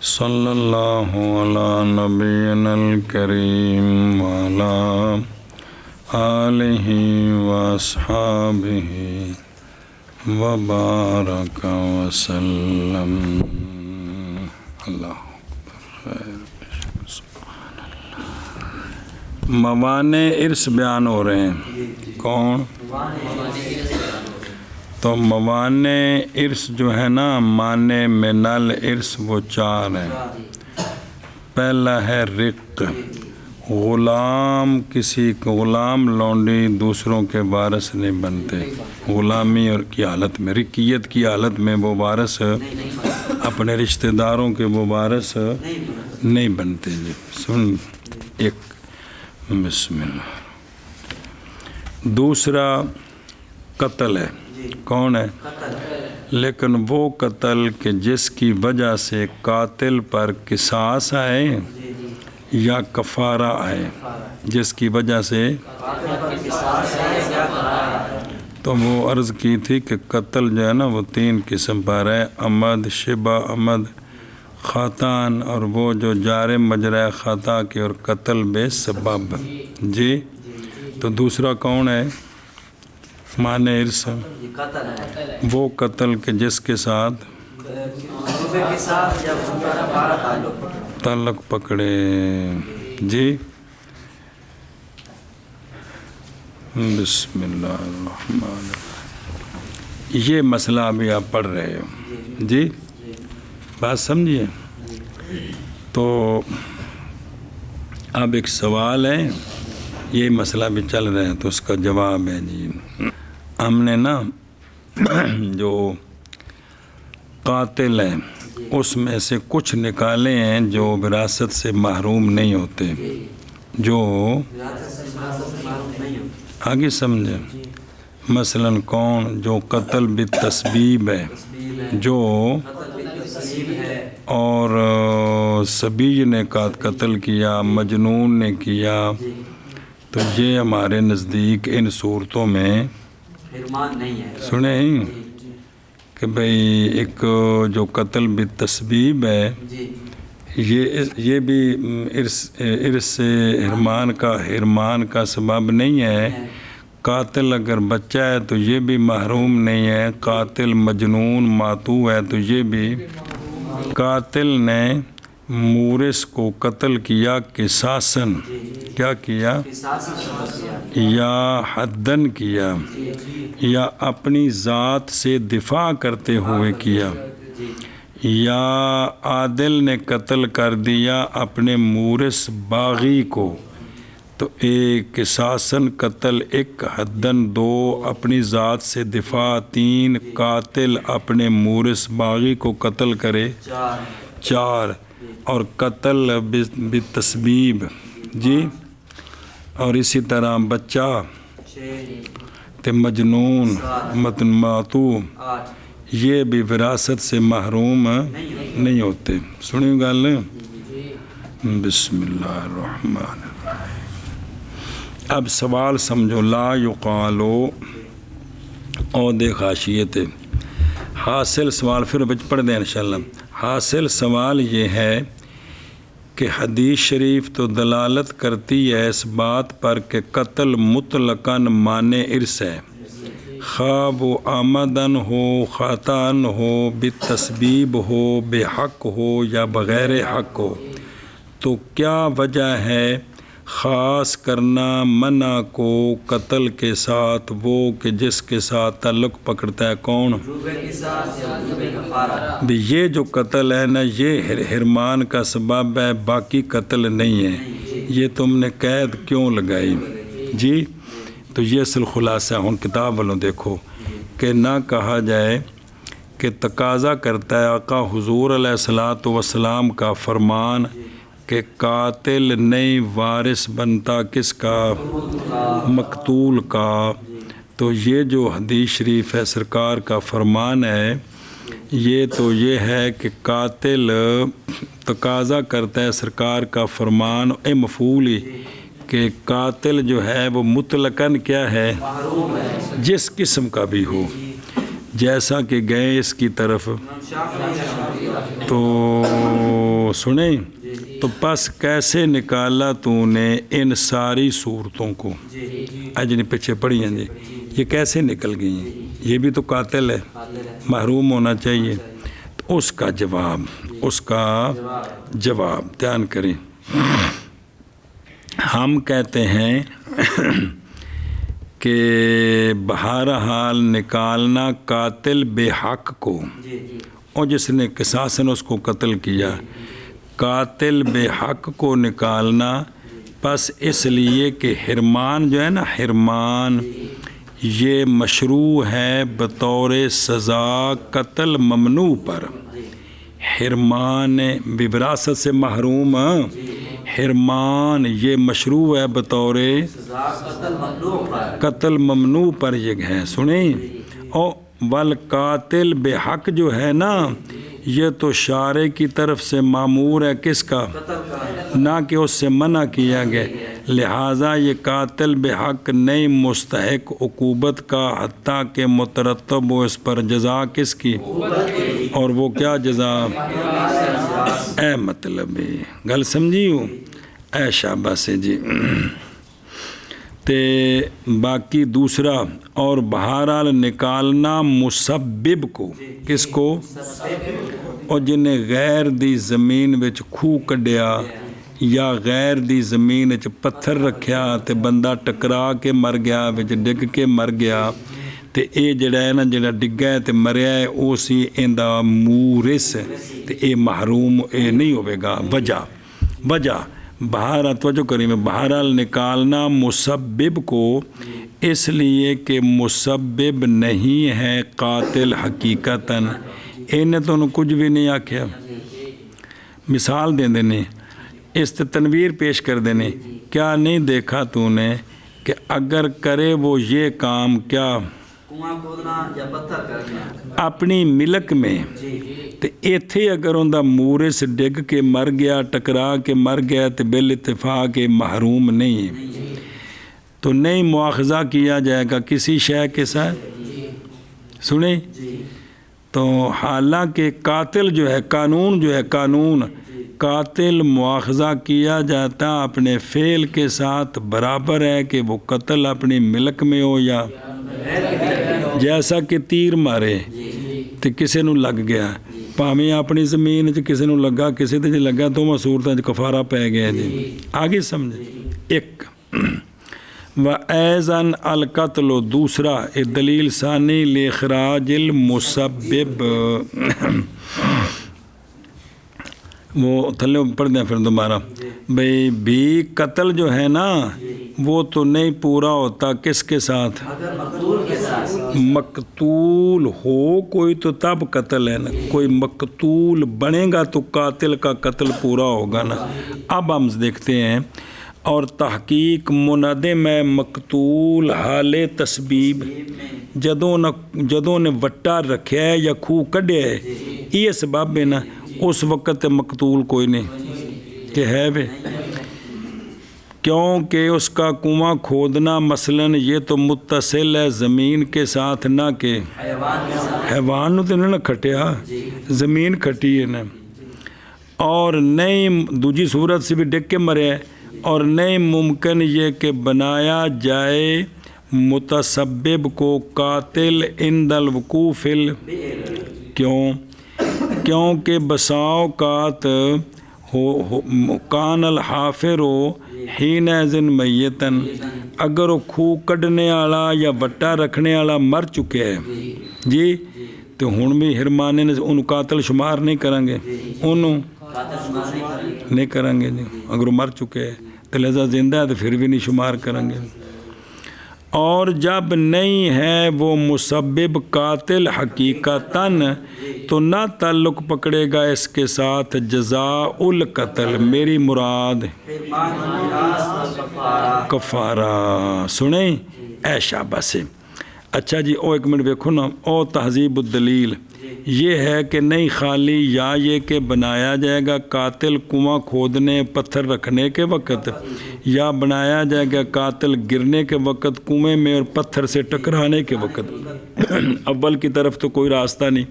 صلی اللہ علی نبینا الکریم وعلی آلہ واصحابہ وبارک وسلم۔ اللہ موانع ارث بیان ہو رہے ہیں۔ کون؟ تو موانع ارث جو ہے نا، مانع من الارث وہ چار ہیں۔ پہلا ہے رق، غلام، کسی غلام لونڈی دوسروں کے وارث نہیں بنتے، غلامی اور کی حالت میں، رقیت کی حالت میں وہ وارث اپنے رشتہ داروں کے وہ وارث نہیں بنتے۔ جی سن، ایک بسم اللہ۔ دوسرا قتل ہے۔ کون ہے؟ لیکن وہ قتل کہ جس کی وجہ سے قاتل پر قصاص آئے یا کفارہ آئے، جس کی وجہ سے تو وہ عرض کی تھی کہ قتل جو ہے نا وہ تین قسم پر ہے، عمد، شبہ عمد، خطان، اور وہ جو جار مجرى خطا کی، اور قتل بے سبب۔ جی تو دوسرا کون ہے؟ مانع ارث، وہ قتل کہ جس کے ساتھ تعلق پکڑے۔ جی بسم اللہ الرحمن الرحیم۔ یہ مسئلہ ابھی آپ پڑھ رہے ہو، جی بات سمجھیے۔ تو اب ایک سوال ہے، یہ مسئلہ بھی چل رہا ہے تو اس کا جواب ہے۔ جی ہم نے نا جو قاتل ہیں اس میں سے کچھ نکالے ہیں جو وراثت سے محروم نہیں ہوتے، جو آگے سمجھے۔ مثلا کون؟ جو قتل بالتسبیب ہے، جو اور سبی نے قتل کیا، مجنون نے کیا، تو یہ ہمارے نزدیک ان صورتوں میں سنیں کہ بھئی ایک جو قتل بالتسبیب ہے یہ بھی ارث سے حرمان کا سبب نہیں ہے۔ قاتل اگر بچہ ہے تو یہ بھی محروم نہیں ہے، قاتل مجنون ماتو ہے تو یہ بھی۔ قاتل نے مورث کو قتل کیا قصاصاً، کیا کیا؟ یا حدن کیا، یا اپنی ذات سے دفاع کرتے ہوئے کیا، یا عادل نے قتل کر دیا اپنے مورث باغی کو، تو ایک قصاصاً قتل، ایک حدن دو، اپنی ذات سے دفاع تین، قاتل اپنے مورث باغی کو قتل کرے چار، اور قتل بالتسبیب۔ جی اور اسی طرح بچہ تے مجنون ماتو یہ بھی وراثت سے محروم نہیں ہوتے۔ سنی گل؟ بسم اللہ الرحمن الرحیم۔ اب سوال سمجھو۔ لا یقالو او دے خاشیت، حاصل سوال پھر بچ پڑھ دیں انشاءاللہ۔ حاصل سوال یہ ہے کہ حدیث شریف تو دلالت کرتی ہے اس بات پر کہ قتل مطلقاً مانع ارث ہے، خواہ وہ آمدن ہو، خطاً ہو، بالتسبیب ہو، بے حق ہو یا بغیر حق ہو۔ تو کیا وجہ ہے خاص کرنا منع کو قتل کے ساتھ وہ کہ جس کے ساتھ تعلق پکڑتا ہے؟ کون؟ بھی یہ جو قتل ہے نا یہ حرمان کا سبب ہے، باقی قتل نہیں ہے۔ یہ تم نے قید کیوں لگائی؟ جی تو یہ اصل خلاصہ ہوں کتاب والوں دیکھو کہ نہ کہا جائے کہ تقاضا کرتا ہے آقا حضور علیہ الصلوۃ والسلام کا فرمان کہ قاتل نہیں وارث بنتا کس کا؟ مقتول کا۔ تو یہ جو حدیث شریف ہے سرکار کا فرمان ہے، یہ تو یہ ہے کہ قاتل تقاضا کرتا ہے سرکار کا فرمان اے مفعولی کہ قاتل جو ہے وہ مطلقاً کیا ہے؟ جس قسم کا بھی ہو، جیسا کہ گئے اس کی طرف تو سنیں تو پس کیسے نکالا تو نے ان ساری صورتوں کو. اجنی پیچھے پڑھی ہیں جی یہ کیسے نکل گئی ہیں؟ یہ بھی تو قاتل ہے، محروم ہونا چاہیے. تو اس کا جواب دھیان کریں. ہم کہتے ہیں کہ بہرحال نکالنا قاتل بے حق کو، اور جس نے قصاصاً اس کو قتل کیا، قاتل بے حق کو نکالنا پس اس لیے کہ حرمان جو ہے نا، حرمان یہ مشروع ہے بطور سزا قتل ممنوع پر. حرمان بوراثت سے محروم، حرمان یہ مشروع ہے بطور قتل ممنوع پر یہ ہے. سنیں اور والقاتل بے حق جو ہے نا، یہ تو شارع کی طرف سے مامور ہے کس کا؟ نہ کہ اس سے منع کیا گیا. لہٰذا یہ قاتل بے حق نہیں مستحق عقوبت کا، حتیٰ کہ مترتب ہو اس پر جزا کس کی؟ اور وہ کیا جزا؟ اے مطلب گل سمجھی ہو؟ اے شاباش جی. تے باقی دوسرا اور بہرحال نکالنا مسبب کو، کس کو؟ اور جنہیں غیر دی زمین وچ کھو کڈیا یا غیر دی زمین وچ پتھر رکھیا تے بندہ ٹکرا کے مر گیا، وچ ڈگ کے مر گیا، تے اے جڑا ہے نا جڑا ڈگا ہے تے مریا ہے او سی ایندا مورث، تے اے محروم اے نہیں ہوے گا. وجہ بہرحال توجہ کریں، بہرحال نکالنا مسبب کو اس لیے کہ مسبب نہیں ہے قاتل حقیقتاً. انہیں تو انہوں کچھ بھی نہیں آکھیا. مثال دیں دینے، اس تنویر پیش کر دینے. کیا نہیں دیکھا تو نے کہ اگر کرے وہ یہ کام کیا اپنی ملک میں، تے ایتھے اگر اندہ مورث ڈگ کے مر گیا، ٹکرا کے مر گیا، تے بال اتفاق محروم نہیں ہے تو نہیں مواخذہ کیا جائے گا کسی شے کے ساتھ. سنیں تو حالانکہ قاتل جو ہے، قانون قاتل مواخذہ کیا جاتا اپنے فعل کے ساتھ برابر ہے کہ وہ قتل اپنی ملک میں ہو یا جیسا کہ تیر مارے تے کسے نو لگ گیا، پاویں اپنی زمین چ کسے نو لگا، کسے تے لگا، تو صورتاں چ کفارہ پے گیا جی. آگے سمجھے. ایک وَأَيْضًا الْقَتْلُ، دوسرا دلیل ثانی لِإِخْرَاجِ الْمُسَبِّب. وہ تھلے پڑھ دیں پھر دوبارہ. بھئی بھی قتل جو ہے نا وہ تو نہیں پورا ہوتا کس کے ساتھ؟ مقتول ہو کوئی تو تب قتل ہے نا، کوئی مقتول بنے گا تو قاتل کا قتل پورا ہوگا نا. اب ہم دیکھتے ہیں اور تحقیق منادم ہے مقتول حال تسبیب، جدوں نے وٹا رکھیا ہے یا کھو کڈیا ہے، یہ سبب ہے نا، اس وقت مقتول کوئی نہیں کہ ہے بے، کیونکہ اس کا کنواں کھودنا مثلاً یہ تو متصل ہے زمین کے ساتھ، نہ کہ حیوان نو تو نہ کھٹیا، زمین کھٹی ہے نا، اور نہیں دوجی صورت سے بھی ڈگ کے مرے ہے، اور نہیں ممکن یہ کہ بنایا جائے متسبب کو قاتل عند الوقوف کیونکہ بساؤ اوقات کان الحافر حینئذ میتن، اگر وہ کھو کڈنے والا یا وٹا رکھنے والا مر چکے ہے جی، تو ہن بھی حرمانے نے انہوں قاتل شمار نہیں کریں گے، انہوں نہیں کریں گے جی. اگر وہ مر چکے ہیں تو لہذا زندہ ہے تو پھر بھی نہیں شمار کریں گے. اور جب نہیں ہے وہ مسبب قاتل حقیقتاً تو نہ تعلق پکڑے گا اس کے ساتھ جزاء القتل، میری مراد کفارہ. سنیں اے شاباش. اچھا جی او ایک منٹ ویکھو نا، او تہذیب الدلیل یہ ہے کہ نہیں خالی یا یہ کہ بنایا جائے گا قاتل کنواں کھودنے پتھر رکھنے کے وقت، یا بنایا جائے گا قاتل گرنے کے وقت کنویں میں اور پتھر سے ٹکرانے کے وقت۔ اول کی طرف تو کوئی راستہ نہیں،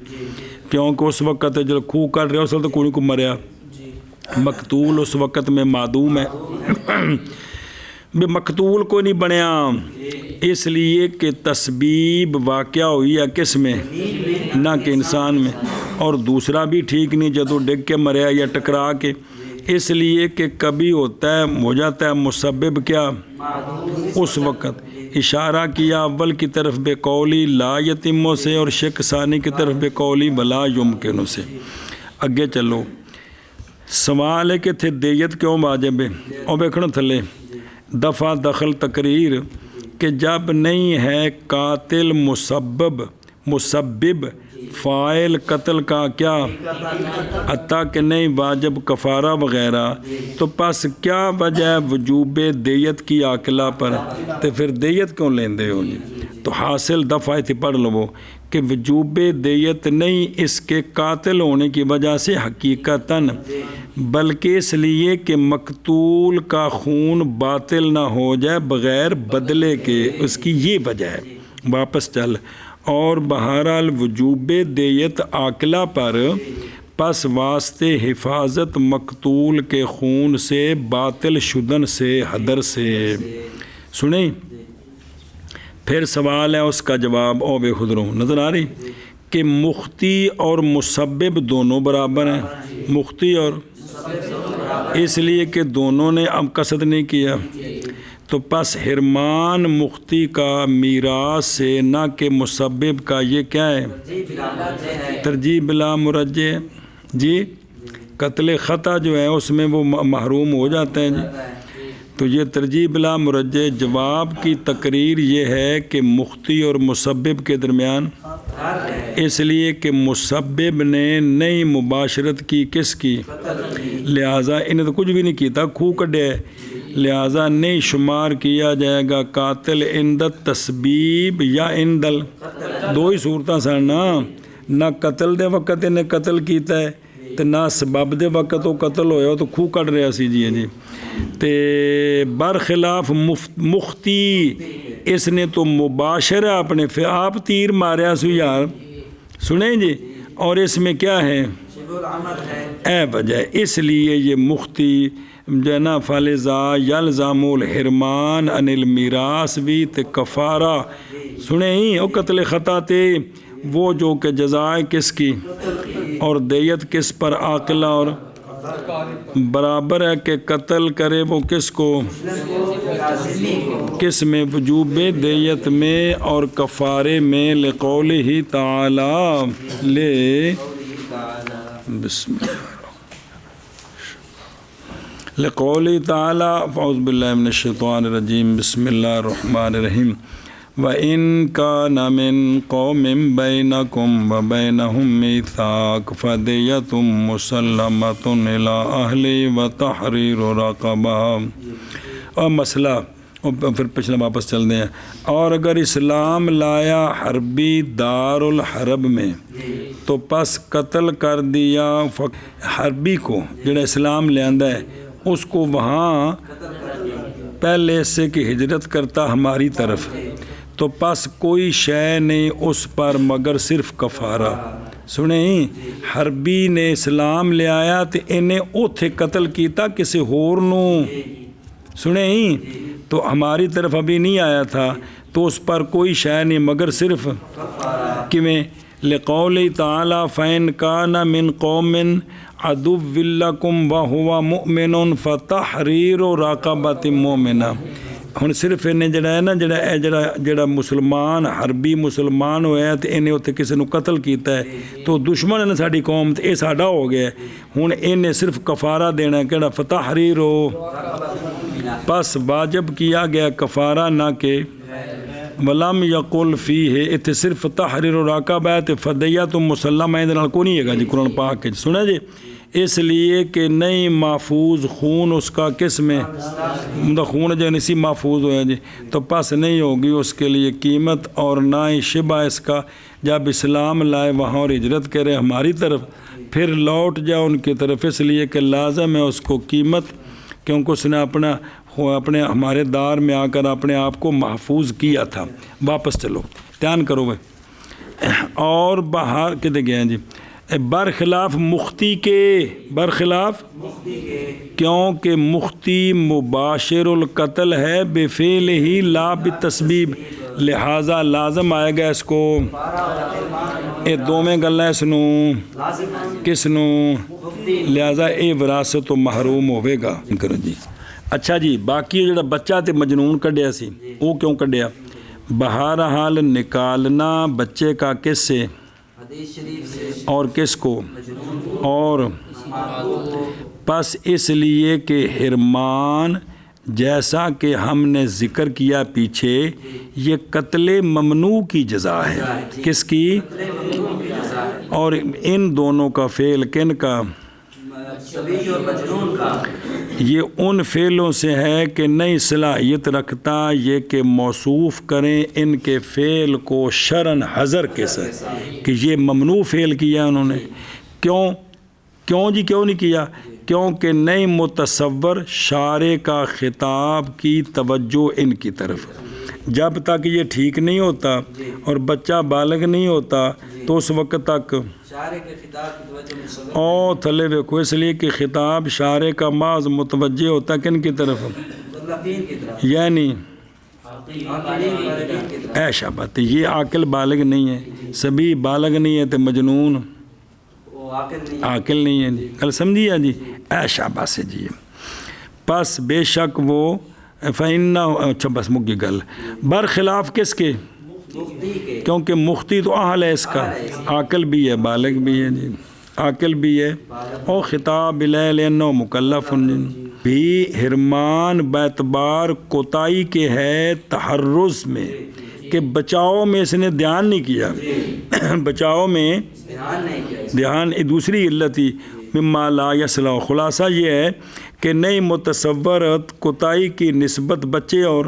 کیونکہ اس وقت جب خوہ کر رہے اس وقت کوئی کو مریا، مقتول اس وقت میں معدوم ہے، مقتول کو نہیں بنیا، اس لیے کہ تسبیب واقعہ ہوئی ہے کس میں، نہ کہ انسان میں، اور دوسرا بھی ٹھیک نہیں جدو ڈگ کے مریا یا ٹکرا کے، اس لیے کہ کبھی ہوتا ہے ہو جاتا ہے مسبب کیا اس وقت۔ اشارہ کیا اول کی طرف بے قولی لا یتموں سے اور شک ثانی کی طرف بے قولی ولا یمکنوں سے۔ اگے چلو، سوال ہے کہ تھے دیت کیوں واجب ہے، اور بیکھنا تھلے دفع دخل تقریر کہ جب نہیں ہے قاتل مسبب فاعل قتل کا کیا حتیٰ کہ نہیں واجب کفارہ وغیرہ، تو پس کیا وجہ ہے وجوب دیت کی عاقلہ پر، تو پھر دیت کیوں لیندے ہو جی؟ تو حاصل دفعہ تھی پڑھ لو کہ وجوب دیت نہیں اس کے قاتل ہونے کی وجہ سے حقیقتاً، بلکہ اس لیے کہ مقتول کا خون باطل نہ ہو جائے بغیر بدلے کے، اس کی یہ وجہ ہے۔ واپس چل، اور بہرحال وجوب دیت عاقلہ پر پس واسطے حفاظت مقتول کے خون سے باطل شدن سے حدر سے۔ سنیں پھر سوال ہے اس کا جواب او بے خدروں نظر آ رہی کہ مختی اور مسبب دونوں برابر ہیں، مختی اور، اس لیے کہ دونوں نے اب قصد نہیں کیا، تو پس حرمان مختی کا میراث سے نہ کہ مسبب کا، یہ کیا ہے ترجیح بلا مرجع جی، قتل خطا جو ہے اس میں وہ محروم ہو جاتے ہیں جی، تو یہ ترجیح بلا مرجع۔ جواب کی تقریر یہ ہے کہ مختی اور مسبب کے درمیان، اس لیے کہ مسبب نے نئی مباشرت کی کس کی، لہٰذا انہیں تو کچھ بھی نہیں کیتا، خوہ کڈے، لہٰذا نہیں شمار کیا جائے گا قاتل اندت تسبیب یا اندل، دو ہی صورتیں سن نا، نہ قتل دے وقت انہیں قتل کیتا ہے تو نہ سبب دے وقت وہ قتل ہویا تو خوہ کٹ رہا سی جی جی، تے برخلاف مختی اس نے تو مباشر ہے اپنے آپ تیر ماریا سو یار، سنیں جی، اور اس میں کیا ہے اے وجہ، اس لیے یہ مختی جنا فلزا یلزام الحرمان عن المیراث بھی تے کفارہ، سنیں ہی او قتل خطا تے وہ جو کہ جزائے کس کی اور دیت کس پر عاقلہ اور برابر ہے کہ قتل کرے وہ کس کو، کس میں وجوب دیت میں اور کفارے میں، لقولہ تعالی لے بسم اللہ لقولہ تعالی اعوذ باللہ من الشیطان الرجیم بسم اللہ الرحمن الرحیم وَإِن كَانَ مِن قَوْمٍ بَيْنَكُمْ وَبَيْنَهُمْ مِيثَاقٌ فَدِيَةٌ مُسَلَّمَةٌ إِلَىٰ أَهْلِهِ وَتَحْرِيرُ رَقَبَةٍ۔ اور مسئلہ، اور پھر پچھلے واپس چل دیں، اور اگر اسلام لایا حربی دار الحرب میں تو پس قتل کر دیا حربی کو، جڑا اسلام لے آندا ہے اس کو وہاں پہلے سے کہ ہجرت کرتا ہماری طرف، تو پس کوئی شے نہیں اس پر مگر صرف کفارہ۔ سنیں حربی نے اسلام لے آیا تو انہیں اوتھے قتل کیتا کسی ہور نو، سنیں تو ہماری طرف ابھی نہیں آیا تھا تو اس پر کوئی شے نہیں مگر صرف کیویں لقول تعالی فَإِن كَانَ مِن قَوْمٍ عَدُوٍّ لَكُمْ وَهُوَ مُؤْمِنٌ فَتَحْرِيرُ رَقَبَةٍ مُؤْمِنَةٍ۔ ہن صرف انہیں جڑا ہے نا جڑا مسلمان حربی مسلمان ہویا تو انہیں اتنے کسی نے قتل کیتا ہے تو دشمن نے ساری قوم تو یہ ساڈا ہو گیا، ہن انہیں صرف کفارہ دینا ہے کہڑا فتحریر ہو، پس واجب کیا گیا کفارہ نہ کہ ولم یقل فیہ، اتنے صرف تحریر رقبہ ہے تو فدیہ تو مسلمہ ہے کو نہیں ہے گا جی قرآن پاک کے، سنا جی اس لیے کہ نہیں محفوظ خون اس کا کس میں خون جو اسی محفوظ ہوا جی، تو پس نہیں ہوگی اس کے لیے قیمت اور نہ ہی شبہ اس کا جب اسلام لائے وہاں اور ہجرت کرے ہماری طرف پھر لوٹ جائے ان کی طرف، اس لیے کہ لازم ہے اس کو قیمت، کیونکہ اس نے اپنے ہمارے دار میں آ کر اپنے آپ کو محفوظ کیا تھا۔ واپس چلو دھیان کرو بھائی، اور باہر کدھر گئے ہیں جی، برخلاف مختی کے، برخلاف کیونکہ مختی مباشر القتل ہے بفعل ہی لا بالتسبیب، لہذا لازم آئے گا اس کو اے دوویں گلاں اس نو کس نو، لہذا اے وراثت تو محروم ہوے گا۔ کرو جی اچھا جی، باقی جڑا بچہ تے مجنون کڈیا سی وہ کیوں کڈیا؟ بہرحال نکالنا بچے کا کس سے اور کس کو، اور پس اس لیے کہ حرمان جیسا کہ ہم نے ذکر کیا پیچھے یہ قتل ممنوع کی جزا ہے، کس کی؟ اور ان دونوں کا فعل کن کا؟ یہ ان فعلوں سے ہے کہ نئی صلاحیت رکھتا یہ کہ موصوف کریں ان کے فعل کو شرعاً حذر کے ساتھ کہ یہ ممنوع فعل کیا انہوں نے۔ کیوں جی کیوں نہیں کیا؟ کیونکہ نئی متصور شارع کا خطاب کی توجہ ان کی طرف، جب تک یہ ٹھیک نہیں ہوتا اور بچہ بالغ نہیں ہوتا تو اس وقت تک او تھلے دیکھو، اس لیے کہ خطاب شارع کا محض متوجہ ہوتا کن کی طرف، یعنی ایشا بات، یہ عاقل بالغ نہیں ہے، سبھی بالغ نہیں ہے تو مجنون عاقل نہیں ہے جی، کل سمجھیا جی، ایشا بات سے جی، پس بے شک وہ فَإِنَّهُ، اچھا بس مکی گل، برخلاف کس کے؟ کیونکہ مختی تو اہل ہے اس کا، عاقل بھی ہے بالغ بھی ہے جی، عاقل بھی ہے، اور خطاب الیہ لأنہ مکلف بھی حرمان باعتبار کوتاہی کے ہے تحرز میں، کہ بچاؤ میں اس نے دھیان نہیں کیا، بچاؤ میں دھیان دوسری علت ہی مما لا یصلح، خلاصہ یہ ہے کہ نئی متصورت کوتاہی کی نسبت بچے اور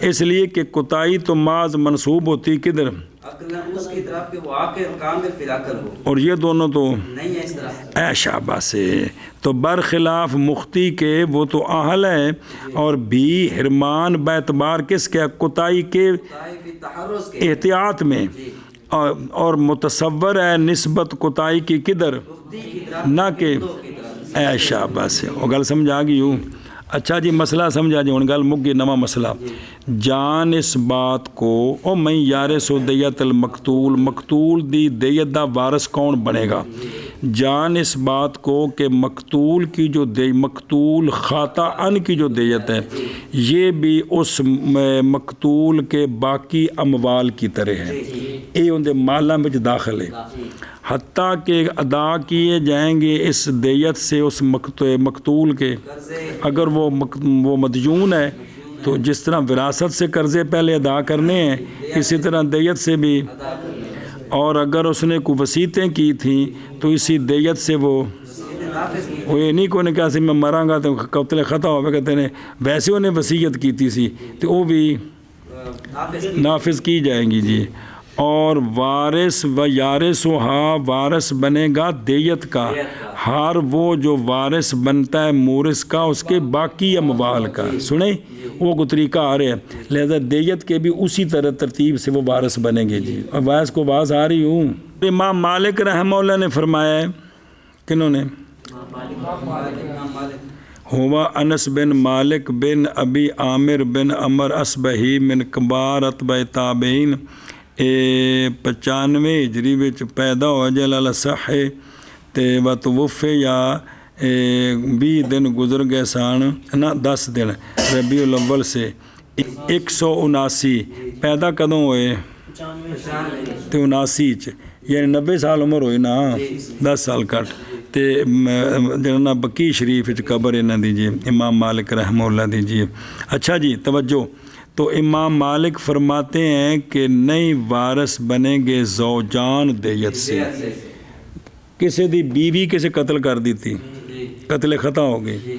اس لیے کہ کوتاہی تو محض منسوب ہوتی کدھر، اور یہ دونوں تو شاباش سے، تو برخلاف مختی کے وہ تو اہل ہے، اور بھی حرمان باعتبار کس کے کوتاہی کے احتیاط میں، اور متصور ہے نسبت کوتاہی کی کدھر، نہ کہ شاباش سے، وہ گل سمجھا گئی ہوں۔ اچھا جی مسئلہ سمجھا جی، ہوں گل مک گئی، نواں مسئلہ، جان اس بات کو او میں یارث و دیت المقتول، مقتول دی دیت دا وارث کون بنے گا، جان اس بات کو کہ مقتول کی جو مقتول خاطئاً کی جو دیت ہے یہ بھی اس مقتول کے باقی اموال کی طرح ہے، یہ ان دے مالاں وچ داخل ہے، حتیٰ کہ ادا کیے جائیں گے اس دیت سے اس مقتول کے، اگر وہ مدیون ہے تو جس طرح وراثت سے قرضے پہلے ادا کرنے ہیں اسی طرح دیت سے بھی، اور اگر اس نے کوئی وصیتیں کی تھیں تو اسی دیت سے وہ یہ نہیں کوئی نے کہا سی میں مراں گا تو قتل خطا ہوگا، کہتے ہیں ویسے انہیں وصیت کی تھی سی تو وہ بھی نافذ کی جائیں گی جی، اور وارث و یارث و ہا وارث بنے گا دیت کا، ہر وہ جو وارث بنتا ہے مورث کا اس کے باقی اموال کا، سنیں وہ کو طریقہ آ رہا ہے، لہذا دیت کے بھی اسی طرح ترتیب سے وہ وارث بنیں گے جی، اور وارث کو باز آ رہی ہوں۔ امام مالک رحمہ اللہ نے فرمایا ہے، کنہوں نے؟ ہوا انس بن مالک بن ابی عامر بن عمر اصبہی من کبار اتباع تابعین، 95 ہجری وچ پیدا ہوا جلال صح تے وتوفے یا 20 دن گزر گئے سان نہ 10 دن ربیع الاول سے 179 پیدا کدوں ہوئے تے 79 یعنی 90 سال عمر ہوئی نا، 10 سال کٹ تے جنہ بقی شریف قبر انہاں دیجیے امام مالک رحمہ اللہ دیجیے۔ اچھا جی توجہ، تو امام مالک فرماتے ہیں کہ نئی وارث بنیں گے زوجان دیت سے، ਕਿਸੇ ਦੀ ਬੀਵੀ ਕਿਸੇ ਕਤਲ ਕਰ ਦਿੱਤੀ, ਕਤਲ ਖਤਾ ਹੋ ਗਈ,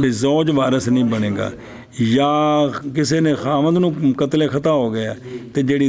ਵੀ ਜ਼ੌਜ ਵਾਰਸ ਨਹੀਂ ਬਣੇਗਾ, ਜਾਂ ਕਿਸੇ ਨੇ ਖਾਮਦ ਨੂੰ ਕਤਲ ਖਤਾ ਹੋ ਗਿਆ ਤੇ ਜਿਹੜੀ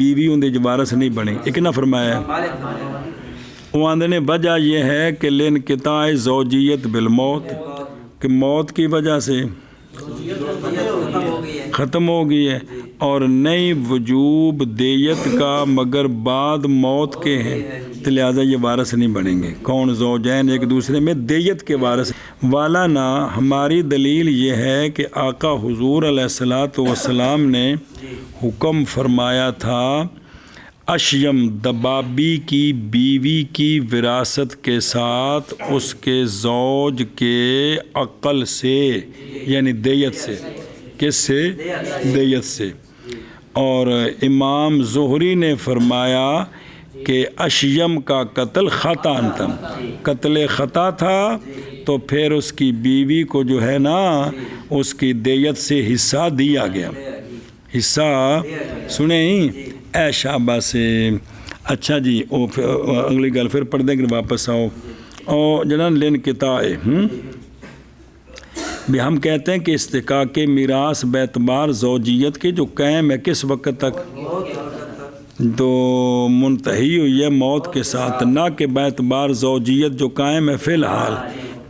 ਬੀਵੀ ਉਹਦੇ 'ਚ ਵਾਰਸ ਨਹੀਂ ਬਣੇ। ਇਹ ਕਿਹਨਾਂ ਫਰਮਾਇਆ? وہ آندے نے وجہ یہ ہے کہ لانقطاع زوجیت بالموت، کہ موت کی وجہ سے ختم ہو گئی ہے، اور نئی وجوب دیت کا مگر بعد موت کے ہیں، تو لہٰذا یہ وارث نہیں بنیں گے۔ کون؟ زوجین ایک دوسرے میں دیت کے وارث والا نہ۔ ہماری دلیل یہ ہے کہ آقا حضور علیہ السلام نے حکم فرمایا تھا اشیم دبابی کی بیوی کی وراثت کے ساتھ اس کے زوج کے عقل سے، یعنی دیت سے۔ کس سے؟ دیت سے۔ اور امام زہری نے فرمایا کہ اشیم کا قتل خطا تھا، قتل خطا تھا، تو پھر اس کی بیوی کو جو ہے نا اس کی دیت سے حصہ دیا گیا۔ حصہ سنیں اے شابہ سے۔ اچھا جی، اگلی گل پھر پڑھ دیں کہ واپس آؤ۔ اور جناب لانقطاع بھی ہم کہتے ہیں کہ استحقاق میراث باعتبار زوجیت کے جو قائم ہے کس وقت تک؟ تو منتہی ہوئی ہے موت کے ساتھ، نہ کہ باعتبار زوجیت جو قائم ہے فی الحال۔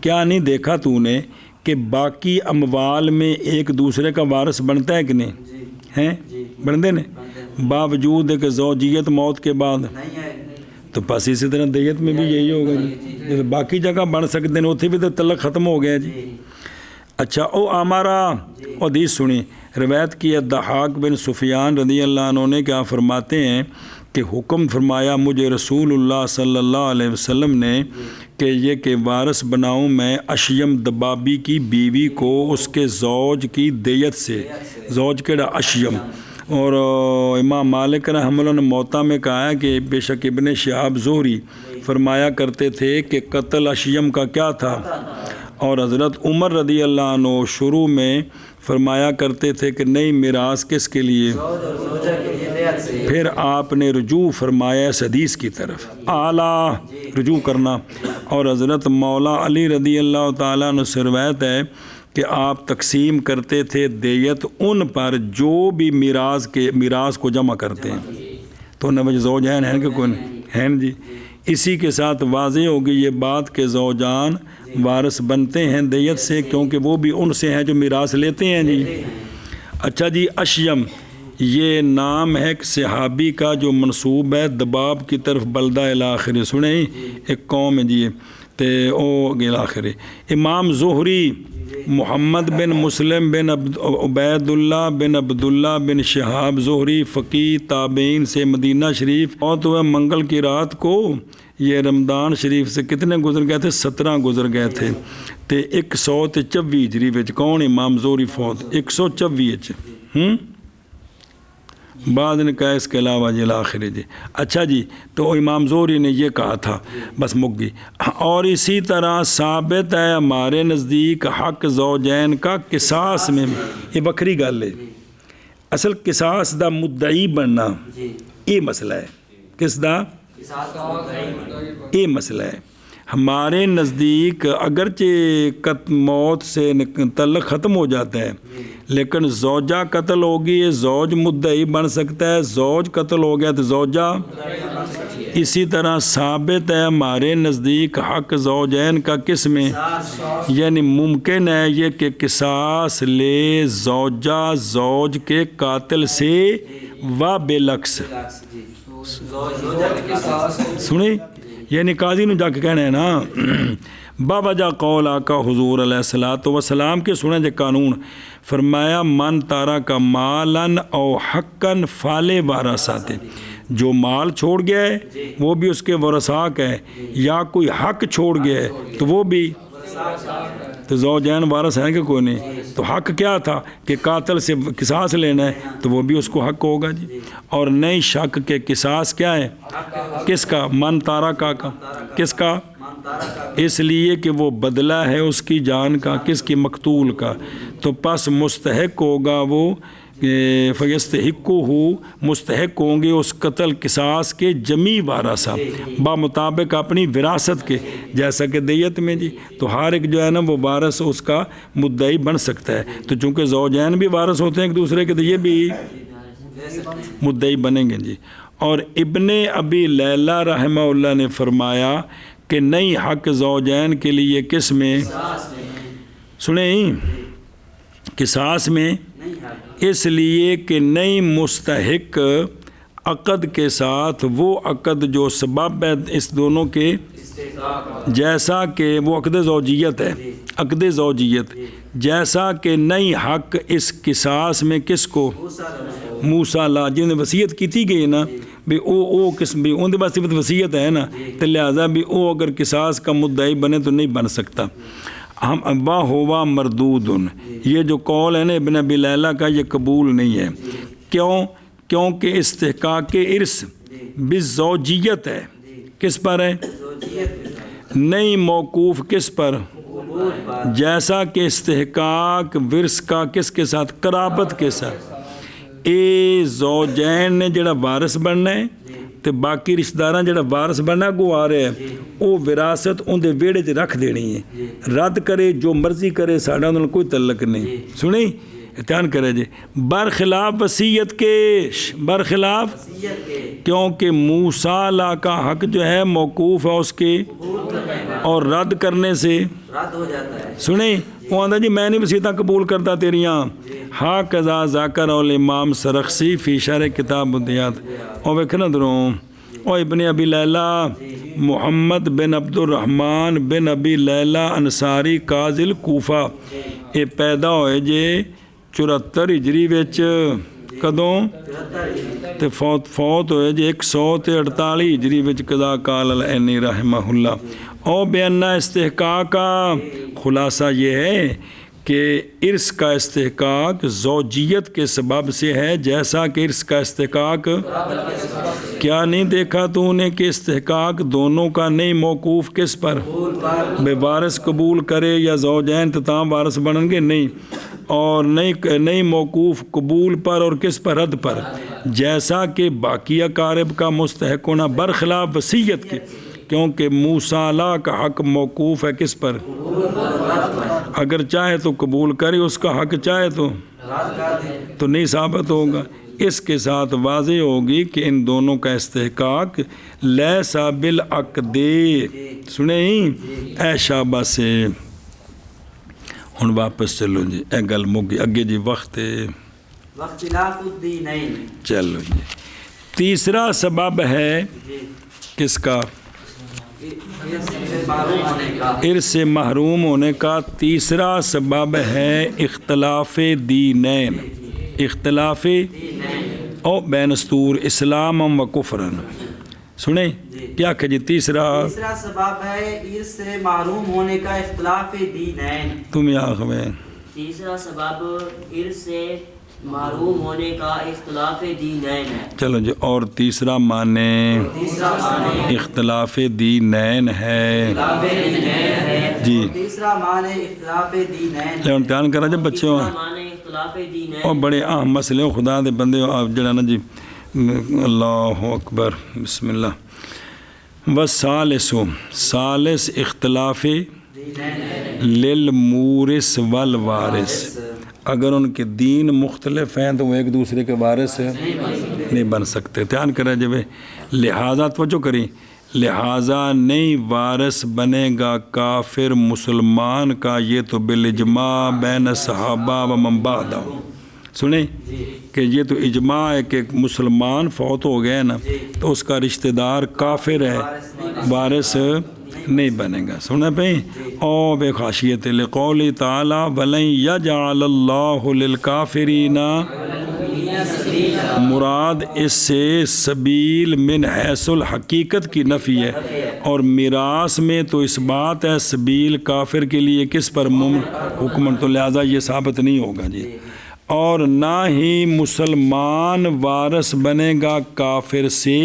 کیا نہیں دیکھا تو نے کہ باقی اموال میں ایک دوسرے کا وارث بنتا ہے کہ نہیں؟ ہیں بنتے نے، باوجود ہے کہ زوجیت موت کے بعد، تو بس اسی طرح دیت میں بھی یہی ہوگا جی، باقی جگہ بن سکتے ہیں، اتنے بھی تو تعلق ختم ہو گیا جی۔ اچھا، او ہمارا حدیث سنی، روایت کی ہے ضحاک بن سفیان رضی اللہ عنہ نے کیا فرماتے ہیں کہ حکم فرمایا مجھے رسول اللہ صلی اللہ علیہ وسلم نے کہ یہ کہ وارث بناؤں میں اشیم دبابی کی بیوی کو اس کے زوج کی دیت سے۔ زوج کیڑا؟ اشیم۔ اور امام مالک رحمہ اللہ نے موطا میں کہا ہے کہ بے شک ابن شہاب زہری فرمایا کرتے تھے کہ قتل اشیم کا کیا تھا، اور حضرت عمر رضی اللہ عنہ شروع میں فرمایا کرتے تھے کہ نئی میراث کس کے لیے؟ پھر آپ نے رجوع فرمایا اس حدیث کی طرف، اعلیٰ رجوع کرنا۔ اور حضرت مولا علی رضی اللہ تعالیٰ عنہ سے روایت ہے کہ آپ تقسیم کرتے تھے دیت ان پر جو بھی میراث کو جمع کرتے ہیں۔ تو نوج زوجین ہیں کہ کون ہیں جی؟ اسی کے ساتھ واضح ہوگی یہ بات کہ زوجان وارث بنتے ہیں دیت سے، کیونکہ وہ بھی ان سے ہیں جو میراث لیتے ہیں جی۔ اچھا جی، اشیم یہ نام ہے ایک صحابی کا جو منسوب ہے دباب کی طرف، بلدہ الاخر سنیں ایک قوم ہے جی، تے او الاخر۔ امام زہری محمد بن مسلم بن عبید اللہ بن عبداللہ بن شہاب زہری فقی تابعین سے مدینہ شریف موت ہوئے منگل کی رات کو۔ یہ رمضان شریف سے کتنے گزر گئے تھے؟ 17 گزر گئے تھے، تے 124 ہجری وچ کون امام زہری فوت؟ 124 بعد نے کہا اس کے علاوہ جی الآخر جی۔ اچھا جی، تو امام زہری نے یہ کہا تھا، بس مک گئی۔ اور اسی طرح ثابت ہے ہمارے نزدیک حق زوجین کا قصاص میں، یہ بکری گل ہے، اصل قصاص دا مدعی بننا یہ مسئلہ ہے۔ کس دا؟ یہ مسئلہ ہے ہمارے نزدیک۔ اگرچہ موت سے تعلق ختم ہو جاتا ہے، لیکن زوجہ قتل ہوگی زوج مدعی بن سکتا ہے، زوج قتل ہو گیا تو زوجہ۔ اسی طرح ثابت ہے ہمارے نزدیک حق زوجین کا کس میں، یعنی ممکن ہے یہ کہ قصاص لے زوجہ زوج کے قاتل سے و بالعکس۔ سنیں، یعنی قاضی نے جا کے کہنا ہے نا باوجہ قول آقا حضور علیہ السلام کے سنیں جے قانون فرمایا من تارا کا مالن او حقن فالے وارثات، جو مال چھوڑ گیا ہے وہ بھی اس کے ورثاء کا ہے، یا کوئی حق چھوڑ گیا ہے تو وہ بھی۔ تو زوجین وارث ہیں کہ کوئی نہیں، تو حق کیا تھا کہ قاتل سے قصاص لینا ہے، تو وہ بھی اس کو حق ہوگا جی۔ اور نہیں شک کہ قصاص کیا ہے؟ کس کا؟ من تارا کا کس کا؟ اس لیے کہ وہ بدلہ ہے اس کی جان کا، کس کی؟ مقتول کا۔ تو پس مستحق ہوگا وہ فیستحق ہو مستحق ہوں گے اس قتل قصاص کے جمی وارثہ بمطابق اپنی وراثت کے، جیسا کہ دیت میں جی تو ہر ایک جو ہے نا وہ وارث اس کا مدعی بن سکتا ہے، تو چونکہ زوجین بھی وارث ہوتے ہیں ایک دوسرے کے، تو یہ بھی مدعی بنیں گے جی۔ اور ابن ابی لیلہ رحمہ اللہ نے فرمایا کہ نہیں حق زوجین کے لیے کس میں، سنیں قصاص میں، اس لیے کہ نہیں مستحق عقد کے ساتھ وہ عقد جو سبب ہے اس دونوں کے، جیسا کہ وہ عقد زوجیت ہے، عقد زوجیت، جیسا کہ نہیں حق اس قصاص میں کس کو، موسیٰ لا جن نے وصیت کی تھی گئی نا بھی او قسم بھی ان کے پاس صفت وصیت ہے نا، تو لہٰذا بھی او اگر قصاص کا مدعی بنے تو نہیں بن سکتا۔ ہم ابا ہوا مردود، یہ جو قول ہے نا ابن ابی لیلہ کا یہ قبول نہیں ہے، کیونکہ استحقاق ارث بالزوجیت ہے، کس پر ہے، نہیں موقوف کس پر، جیسا کہ استحقاق ورث کا کس کے ساتھ، قرابت کے ساتھ۔ اے زوجین نے جڑا وارث بننا ہے تے باقی رشتہ داراں جڑا وارث بننا کو آ رہا ہے وہ وراثت ان دے ویڑے چ رکھ دینی ہے، رد کرے جو مرضی کرے ساڈا انہاں نال کوئی تعلق نہیں، سنیں دھیان کرے جی، برخلاف وصیت کے، برخلاف کیونکہ موسیٰ لا کا حق جو ہے موقوف ہے اس کے، اور رد کرنے سے رد ہو جاتا ہے، سنیں وہ آندا جی میں نہیں وصیتاں قبول کرتا تیریاں، ہا قضا ذاکر الامام سرخسی فی شرح کتاب الدیات، اور ویکھنا دروں اور ابن ابی لیلہ محمد بن عبد الرحمن بن ابی لیلہ انصاری قاضی کوفہ، یہ پیدا ہوئے جے 74 ہجری وچ، کدوں تے فوت ہوئے جے 148 ہجری وچ، قضا قال العینی رحمہ اللہ۔ او بیانہ استحقاق کا خلاصہ یہ ہے کہ ارث کا استحقاق زوجیت کے سبب سے ہے، جیسا کہ ارث کا استحقاق، کیا نہیں دیکھا تو نے کہ استحقاق دونوں کا نہیں موقوف کس پر، بے وارث قبول کرے یا زوجین تتام وارث بنن گے نہیں، اور نہیں موقوف قبول پر اور کس پر، رد پر، جیسا کہ باقی اقارب کا مستحق ہونا برخلاف وصیت کے، کیونکہ موسیٰ لا کا حق موقوف ہے کس پر، اگر چاہے تو قبول کرے اس کا حق، چاہے تو نہیں ثابت ہوگا۔ اس کے ساتھ واضح ہوگی کہ ان دونوں کا استحقاق لیسا بالعقد، سنیں اے شابہ سے۔ ہن واپس چلو جی، اے گل مکی اگے جی، وقت واختلاف الدینین، چلو جی تیسرا سبب ہے کس کا، ارث سے محروم ہونے کا تیسرا سبب ہے اختلاف دینین، اختلاف او بین استور اسلام و کفرن، سنیں کیا کہ جی تیسرا سبب ہے ارث سے محروم ہونے کا اختلاف دینین، تم یا میں تیسرا سبب ارث سے محروم ہونے کا اختلاف دینین ہے، چلو جی، اور تیسرا معنی اختلاف دینین ہے جی، تیسرا معنی اختلاف دینین، لیکن امتحان کرا جب بچے ہوں معنی اختلاف دینین، اور بڑے اہم مسئلے ہوں خدا دے بندے جڑا نا جی، اللہ اکبر بسم اللہ۔ والثالث، ثالث اختلاف للمورث والوارث، اگر ان کے دین مختلف ہیں تو وہ ایک دوسرے کے وارث نہیں بن سکتے، دھیان کریں جب، لہٰذا توجہ کریں، لہٰذا نہیں وارث بنے گا کافر مسلمان کا، یہ تو بالاجماع بین صحابہ و من بعدہم، سنیں کہ یہ تو اجماع ہے کہ مسلمان فوت ہو گئے نا تو اس کا رشتہ دار کافر ہے، وارث نہیں بنے گا، سنیں پہ او بے خاشیت لقول تعالی وَلَن يَجْعَلَ اللَّهُ لِلْكَافِرِينَ، مراد اس سے سبیل من حیث الحقیقت کی نفی ہے، اور میراث میں تو اس بات ہے سبیل کافر کے لیے کس پر حکمن، تو لہٰذا یہ ثابت نہیں ہوگا جی، اور نہ ہی مسلمان وارث بنے گا کافر سے،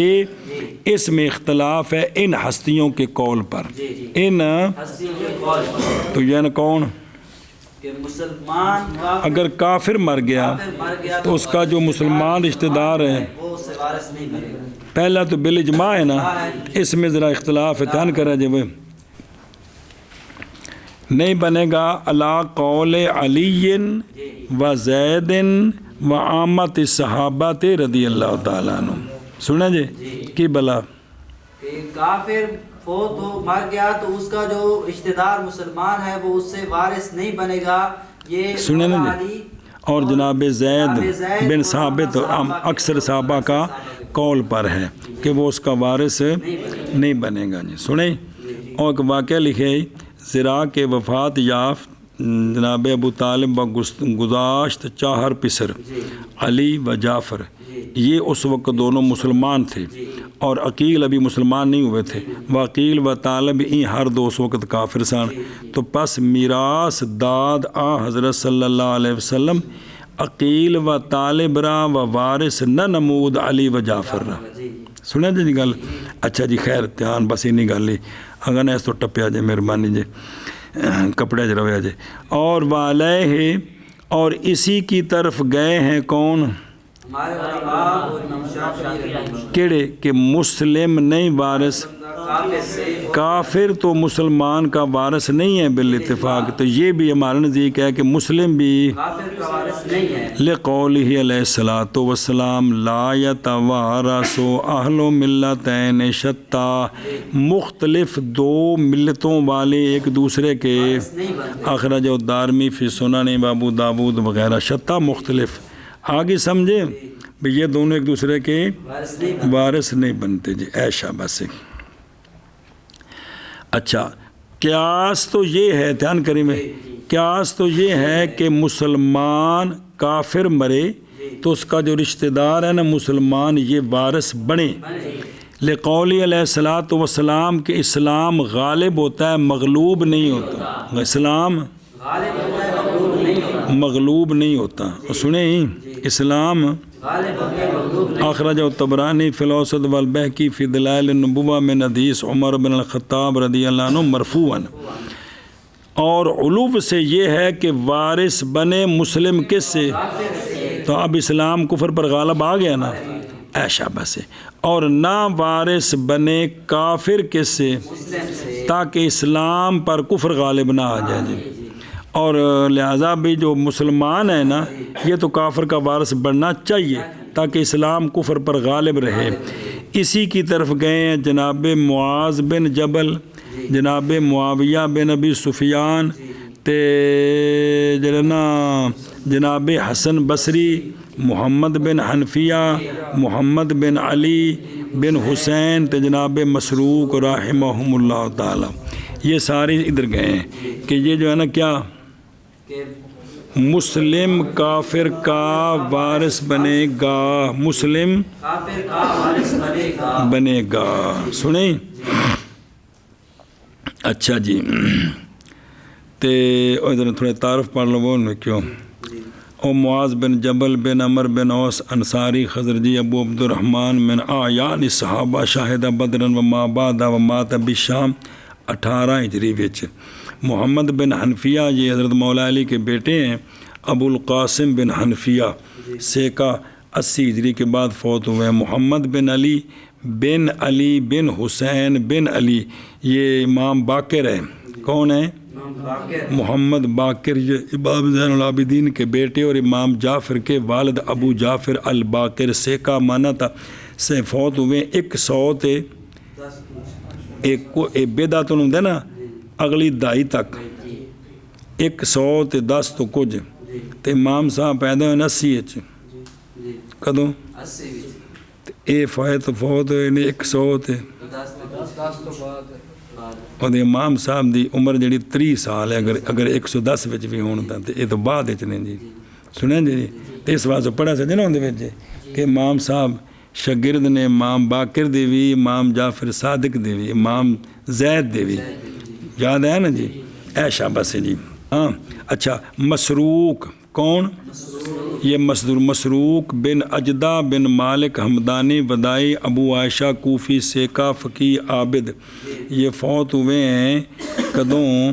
اس میں اختلاف ہے ان ہستیوں کے قول پر، ان تو یہ کون، کہ مسلمان اگر کافر مر گیا مر گیا تو اس کا جو مسلمان رشتہ دار ہے وہ اس سے وارث نہیں بنے گا. پہلا تو بالاجماع ہے نا، اس میں ذرا اختلاف ہے، دھیان کرے جب نہیں بنے گا علی قول علی و زید و عامت صحابہ رضی اللہ تعالیٰ عنہ. سنیں جی کی بلا کہ کافر فوت ہو مر گیا تو اس کا جو رشتہ دار مسلمان ہے وہ اس سے وارث نہیں بنے گا. یہ سنیں نا مولا جی، علی اور جناب زید بن ثابت اکثر صحابہ کا قول پر ہے کہ وہ اس کا وارث نہیں بنے گا. جی سنیں، اور ایک واقعہ لکھے زرا کے وفات یافت جناب ابو طالب و گزاشت چاہر پسر علی و جعفر، یہ اس وقت دونوں مسلمان تھے اور عقیل ابھی مسلمان نہیں ہوئے تھے. وعقیل و طالب این ہر دو اس وقت کافر سان. تو پس میراث داد آ حضرت صلی اللہ علیہ وسلم عقیل و طالب را و وارث نہ نمود علی و جعفر را. سنیں جی گل؟ اچھا جی خیر دھیان بس اینی گل ہی اگر نہ اس تو ٹپیا جائے مہربانی جی کپڑے چ رویا جائے. اور والے اور اسی کی طرف گئے ہیں کون؟ ہمارے علماء اور امام شافعی کیڑے کہ مسلم نہیں وارث، کافر سے کافر تو مسلمان کا وارث نہیں ہے بالاتفاق. تو یہ بھی ہمارا نزدیک ہے کہ مسلم بھی کافر کا وارث نہیں ہے. لقولہ علیہ الصلاۃ والسلام لا یتوارث اہل ملتین شتا، مختلف دو ملتوں والے ایک دوسرے کے نہیں بنتے. اخرج الدارمی فی سنن ابو داود وغیرہ، شتا مختلف. آگے سمجھے بھئی یہ دونوں ایک دوسرے کے وارث نہیں بنتے. وارث نہیں بنتے. جی ایشا بس. اچھا قیاس تو یہ ہے، دھیان کریں میں، قیاس تو یہ ہے کہ مسلمان کافر مرے تو اس کا جو رشتہ دار ہے نا مسلمان یہ وارث بنے. لقولی علیہ الصلاۃ والسلام کہ اسلام غالب ہوتا ہے مغلوب نہیں ہوتا. اسلام غالب ہوتا ہے مغلوب نہیں ہوتا. مغلوب نہیں ہوتا. اور سنیں اسلام غالب ہوتا ہے مغلوب نہیں. اخرج الطبرانی فی الاوسط والبہقی فی دلائل النبوہ من حدیث عمر بن الخطاب رضی اللہ عنہ مرفوعا. اور علو سے یہ ہے کہ وارث بنے مسلم کس سے؟ تو اب اسلام کفر پر غالب آ گیا نا، ایشا بس. اور نہ وارث بنے کافر کس سے؟ تاکہ اسلام پر کفر غالب نہ آ جائے. جی اور لہذا بھی جو مسلمان ہیں نا یہ تو کافر کا وارث بننا چاہیے تاکہ اسلام کفر پر غالب رہے. اسی کی طرف گئے ہیں جناب معاذ بن جبل، جناب معاویہ بن ابی سفیان تے جناب حسن بصری، محمد بن حنفیہ، محمد بن علی بن حسین تے جناب مسروق رحمہم اللہ تعالی. یہ سارے ادھر گئے ہیں کہ یہ جو ہے نا کیا کہ مسلم کافر کا وارث بنے گا، مسلم کافر کا وارث بنے گا. بنے گا. سنیں اچھا جی تے ادھر تھوڑے تعارف پڑھ لو وہ کیوں. او معاذ بن جبل بن عمر بن اوس انصاری خزرجی ابو عبد الرحمن من اعیان صحابہ شاہدہ بدرن و ما بعد و مات بالشام 18 ہجری وچ. محمد بن حنفیہ یہ حضرت مولا علی کے بیٹے ہیں. ابو القاسم بن حنفیہ سیکا 80 ہجری کے بعد فوت ہوئے ہیں. محمد بن علی بن حسین بن علی یہ امام باقر ہے. کون ہے؟ محمد باقر. یہ امام زین العابدین کے بیٹے اور امام جعفر کے والد ابو جعفر الباقر سیکا مانا تھا سے فوت ہوئے. 100 تے ایک بیدا تو نہیں نا اگلی دہائی تک 100 تے 10 تو کچھ تے امام صاحب پیدا ہوئے 80 کدوں اے فوت ہوئے 100 تے اور امام صاحب دی عمر جڑی 30 سال ہے. اگر 110 وچ بھی ہون تا تے اے تو بعد وچ نے جی. سنیں جی تے اس واسطے پڑھا سجے نا اندے وچ کہ امام صاحب شاگرد نے امام باقر دی بھی، امام جعفر صادق دی بھی، امام زید دی بھی. یاد ہے نا جی. ایشا بس جی. ہاں اچھا مسروق کون؟ یہ مصدر مسروق بن اجدہ بن مالک حمدانی ودائی ابو عائشہ کوفی سیکا فقی عابد. یہ فوت ہوئے ہیں کدوں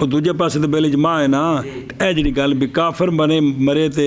ਉਹ ਦੂਜੇ ਪਾਸੇ ਤੇ ਬਿਲ ਇਜਮਾ ਹੈ ਨਾ ਇਹ ਜਿਹੜੀ ਗੱਲ ਵੀ ਕਾਫਰ ਬਣੇ ਮਰੇ ਤੇ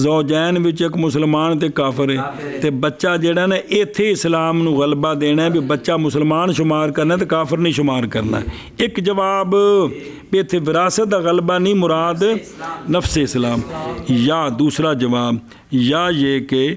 ਜ਼ੌਜੈਨ ਵਿੱਚ ਇੱਕ ਮੁਸਲਮਾਨ ਤੇ ਕਾਫਰ ਹੈ ਤੇ ਬੱਚਾ ਜਿਹੜਾ ਨਾ ਇੱਥੇ ਇਸਲਾਮ ਨੂੰ ਗਲਬਾ ਦੇਣਾ ਵੀ ਬੱਚਾ ਮੁਸਲਮਾਨ ਸ਼ੁਮਾਰ ਕਰਨਾ ਤੇ ਕਾਫਰ ਨਹੀਂ ਸ਼ੁਮਾਰ ਕਰਨਾ ਇੱਕ ਜਵਾਬ ਵੀ ਇੱਥੇ ਵਿਰਾਸਤ ਦਾ ਗਲਬਾ ਨਹੀਂ ਮੁਰਾਦ ਨਫਸ ਇਸਲਾਮ ਜਾਂ ਦੂਸਰਾ ਜਵਾਬ ਜਾਂ ਇਹ ਕਿ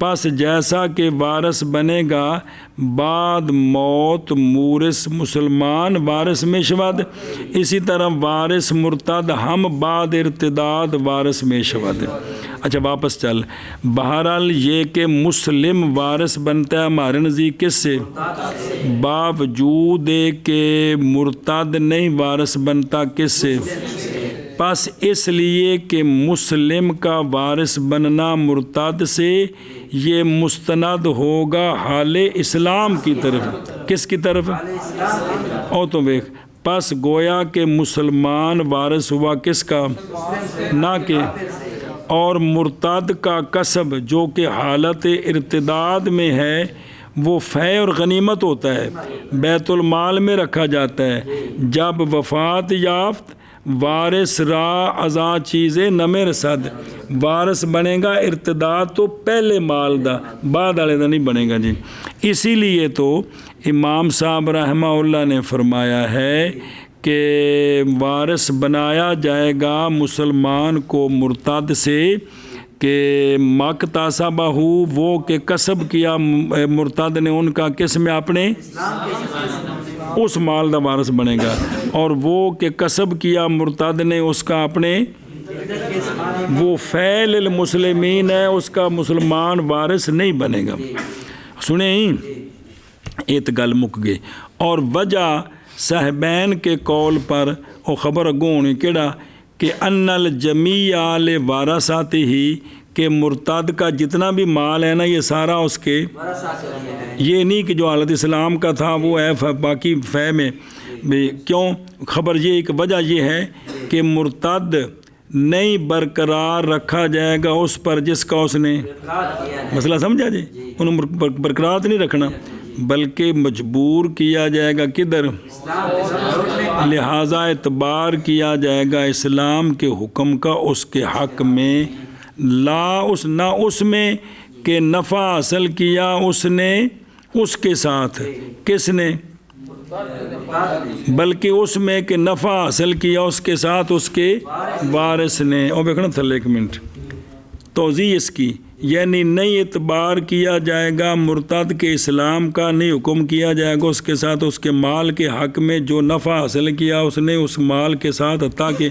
پس جیسا کہ وارث بنے گا بعد موت مورث مسلمان وارث میں شود، اسی طرح وارث مرتد ہم بعد ارتداد وارث میں شود۔ اچھا واپس چل، بہرحال یہ کہ مسلم وارث بنتا ہے ہمارے نزدیک کس سے؟ باوجود کہ مرتد نہیں وارث بنتا کس سے؟ پس اس لیے کہ مسلم کا وارث بننا مرتد سے یہ مستند ہوگا حال اسلام کی طرف۔ کس کی طرف؟ او تو دیکھ، پس گویا کہ مسلمان وارث ہوا کس کا؟ نہ کہ، اور مرتد کا کسب جو کہ حالت ارتداد میں ہے وہ فے اور غنیمت ہوتا ہے، بیت المال میں رکھا جاتا ہے۔ جب وفات یافت وارث را ازا چیزیں نمے رسد، وارث بنے گا ارتداد تو پہلے مال دا، بعد والے دا نہیں بنے گا جی۔ اسی لیے تو امام صاحب رحمہ اللہ نے فرمایا ہے کہ وارث بنایا جائے گا مسلمان کو مرتد سے کہ مقتصبہ وہ کہ کسب کیا مرتد نے ان کا کس میں اپنے اس مال دا وارث بنے گا، اور وہ کہ کسب کیا مرتد نے اس کا اپنے وہ فعل المسلمین ہے اس کا مسلمان وارث نہیں بنے گا۔ سنیں ایت گل مک گئی۔ اور وجہ صاحبین کے قول پر او خبر اگوں ہونی کیڑا کہ ان الجمیع لوارثات ہی، کہ مرتد کا جتنا بھی مال ہے نا یہ سارا اس کے، یہ نہیں کہ جو حالت اسلام کا تھا وہ ہے باقی فے میں بھی۔ کیوں؟ خبر یہ ایک وجہ یہ ہے کہ مرتد نہیں برقرار رکھا جائے گا اس پر جس کا اس نے مسئلہ سمجھا جی، انہوں برقرار نہیں رکھنا بلکہ مجبور کیا جائے گا کدھر؟ لہٰذا اعتبار کیا جائے گا اسلام کے حکم کا اس کے حق میں، نہ اس میں کہ نفع حاصل کیا اس نے اس کے ساتھ، کس نے؟ بلکہ اس میں کہ نفع حاصل کیا اس کے ساتھ اس کے وارث نے۔ اور دیکھنا تھا ایک منٹ توضیح اس کی، یعنی نہیں اعتبار کیا جائے گا مرتد کے اسلام کا، نہیں حکم کیا جائے گا اس کے ساتھ اس کے مال کے حق میں جو نفع حاصل کیا اس نے اس مال کے ساتھ، حتیٰ کہ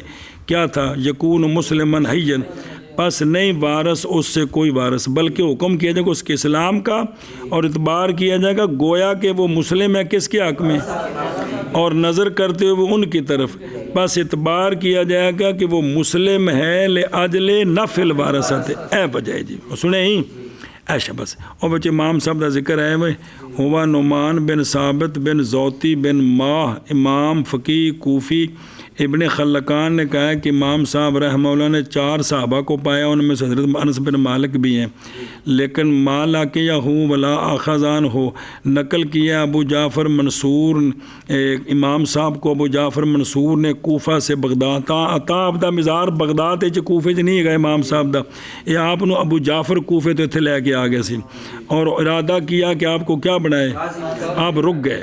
کیا تھا یکون مسلمن حیًّا، پس نہیں وارث اس سے کوئی وارث، بلکہ حکم کیا جائے گا اس کے اسلام کا اور اعتبار کیا جائے گا گویا کہ وہ مسلم ہے کس کے حق میں، اور نظر کرتے ہوئے وہ ان کی طرف، بس اعتبار کیا جائے گا کہ وہ مسلم ہے لأجل نفل وارثت، اے بجائے جی سنیں ہی ایشا بس۔ اور بچے امام صاحب دا ذکر ہے وہ ہوا نعمان بن ثابت بن زوتی بن ماہ امام فقی کوفی ابن خلقان نے کہا کہ امام صاحب رحمہ اللہ نے 4 صحابہ کو پایا، ان میں سے حضرت انس بن مالک بھی ہیں، لیکن ما لاقیہ ہو ولا آخذان ہو، نقل کیا ابو جعفر منصور، امام صاحب کو ابو جعفر منصور نے کوفہ سے بغداد، عطا آپ دا مزار بغداد کوفے چ نہیں گئے امام صاحب دا، یہ آپ نے ابو جعفر کوفے تو اتنے لے کے آ گئے سی، اور ارادہ کیا کہ آپ کو کیا بنائے، آپ رک گئے،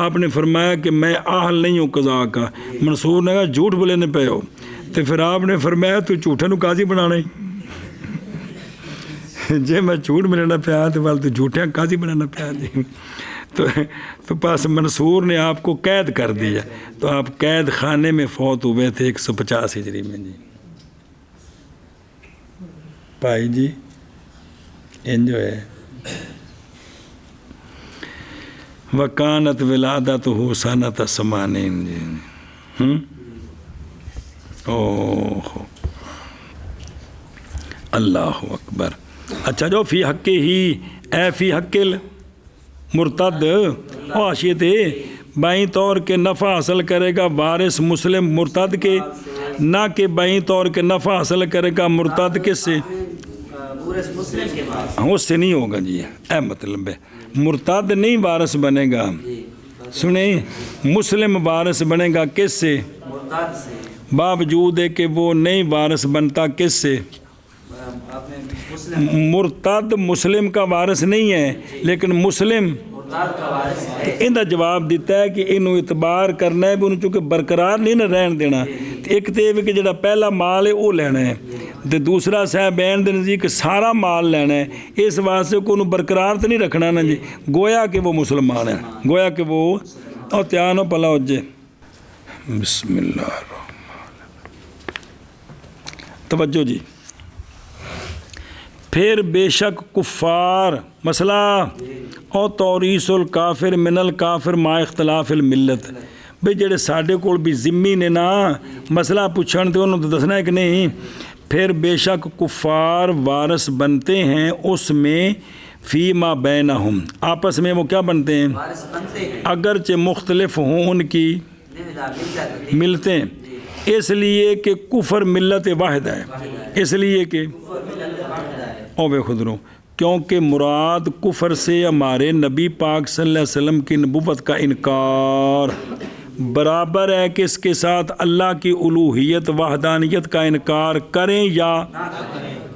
آپ نے فرمایا کہ میں اہل نہیں ہوں قضا کا، منصور نے کہا جھوٹ بولے نے پے ہو، تو پھر آپ نے فرمایا تو جھوٹے نو قاضی بنانا ہی، جے میں جھوٹ بنانا پیا تو جھوٹے قاضی بنانا پیا جی، تو پاس منصور نے آپ کو قید کر دیا، تو آپ قید خانے میں فوت ہوئے تھے 150 ہجری میں جی۔ بھائی جی انجو ہے وکانت ولادتہ سنۃ 80 جی۔ اوہ اللہ اکبر۔ اچھا جو فی حق ہی اے فی حق مرتد حاشیت بائیں طور کے نفع حاصل کرے گا وارث مسلم مرتد کے، نہ کہ بائیں طور کے نفع حاصل کرے گا مرتد کس سے، اس سے نہیں ہوگا جی، اے مطلب ہے مرتد نہیں وارث بنے گا، سنیں مسلم وارث بنے گا کس سے، باوجود ہے کہ وہ نہیں وارث بنتا کس سے، مرتد مسلم کا وارث نہیں ہے لیکن مسلم ان کا جواب دیتا ہے کہ انہوں اعتبار کرنا ہے بھی انہوں چونکہ برقرار نہیں نہ رہن دینا، ایک تو یہ کہ جڑا پہلا مال ہے وہ لینا ہے، ਤੇ ਦੂਸਰਾ ਸਾਹਿਬੈਨ ਦੇ ਨਜ਼ਦੀਕ ਸਾਰਾ ਮਾਲ ਲੈਣਾ ਹੈ, ਇਸ ਵਾਸਤੇ ਕੋ ਉਹਨੂੰ ਬਰਕਰਾਰ ਤਾਂ ਨਹੀਂ ਰੱਖਣਾ ਨਾ ਜੀ, ਗੋਇਆ ਕਿ ਉਹ ਮੁਸਲਮਾਨ ਹੈ, گویا کہ وہ اور تیانو پلا ہوجے. بسم اللہ توجہ جی. پھر بے شک کفار مسئلہ اور توریث الکافر من الکافر ما اختلاف الملت. بھئی جڑے ساڈے کول بھی ذمی نے نا مسئلہ پوچھن تے انہوں تو دسنا ہے کہ نہیں. پھر بے شک کفار وارث بنتے ہیں اس میں فی ما بینہم، آپس میں وہ کیا بنتے ہیں؟ وارث بنتے ہیں اگرچہ مختلف ہوں ان کی ملتے ہیں، اس لیے کہ کفر ملت واحد ہے، اس لیے کہ او بے خود رو کیونکہ مراد کفر سے ہمارے نبی پاک صلی اللہ علیہ وسلم کی نبوت کا انکار برابر ہے کہ اس کے ساتھ اللہ کی الوہیت وحدانیت کا انکار کریں یا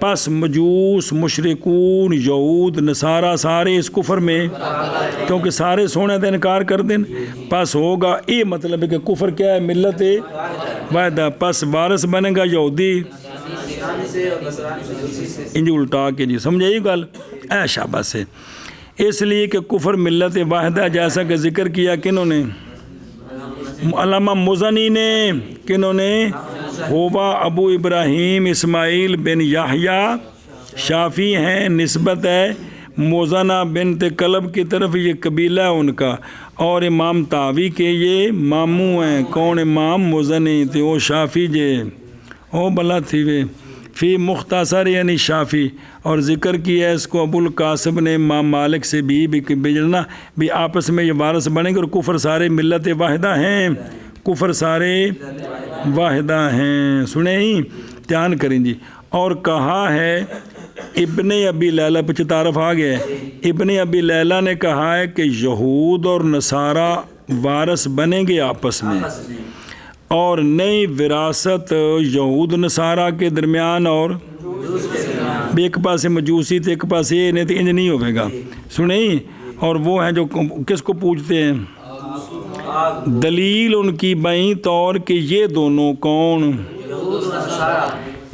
پس مجوس مشرکون یہود نصارہ سارے اس کفر میں، کیونکہ سارے سونے کا انکار کر دیں، پس ہوگا یہ مطلب ہے کہ کفر کیا ہے؟ ملت واحدہ. پس وارث بنے گا یہودی انج الٹا کے جی سمجھے یہ گل اے شاباش ہے. اس لیے کہ کفر ملت واحدہ جیسا کہ ذکر کیا کنہوں نے؟ علامہ مزنی نے. کنہوں نے؟ ہوا ابو ابراہیم اسماعیل بن یحییٰ شافی ہیں، نسبت ہے موزنہ بنت کلب کی طرف، یہ قبیلہ ہے ان کا، اور امام تاوی کے یہ ماموں ہیں. کون؟ امام مزنی تھے وہ شافی جے او بلا تھی وے فی مختصر یعنی شافی. اور ذکر کیا ہے اس کو ابو القاسم نے امام مالک سے بھی بجڑنا بھی آپس میں یہ وارث بنیں گے، اور کفر سارے ملت واحدہ ہیں، کفر سارے واحدہ ہیں. سنیں ہی دھیان کریں جی. اور کہا ہے ابن ابی لیلہ پہ تعارف آ گیا ہے. ابن ابی لیلہ نے کہا ہے کہ یہود اور نصارہ وارث بنیں گے آپس میں، اور نئی وراثت یہود نصارہ کے درمیان اور ایک پاس مجوسی تھے ایک پاس یہ نہیں تو انج نہیں ہوئے گا. سنیں. اور وہ ہیں جو کس کو پوچھتے ہیں؟ دلیل ان کی بائیں طور کہ یہ دونوں کون؟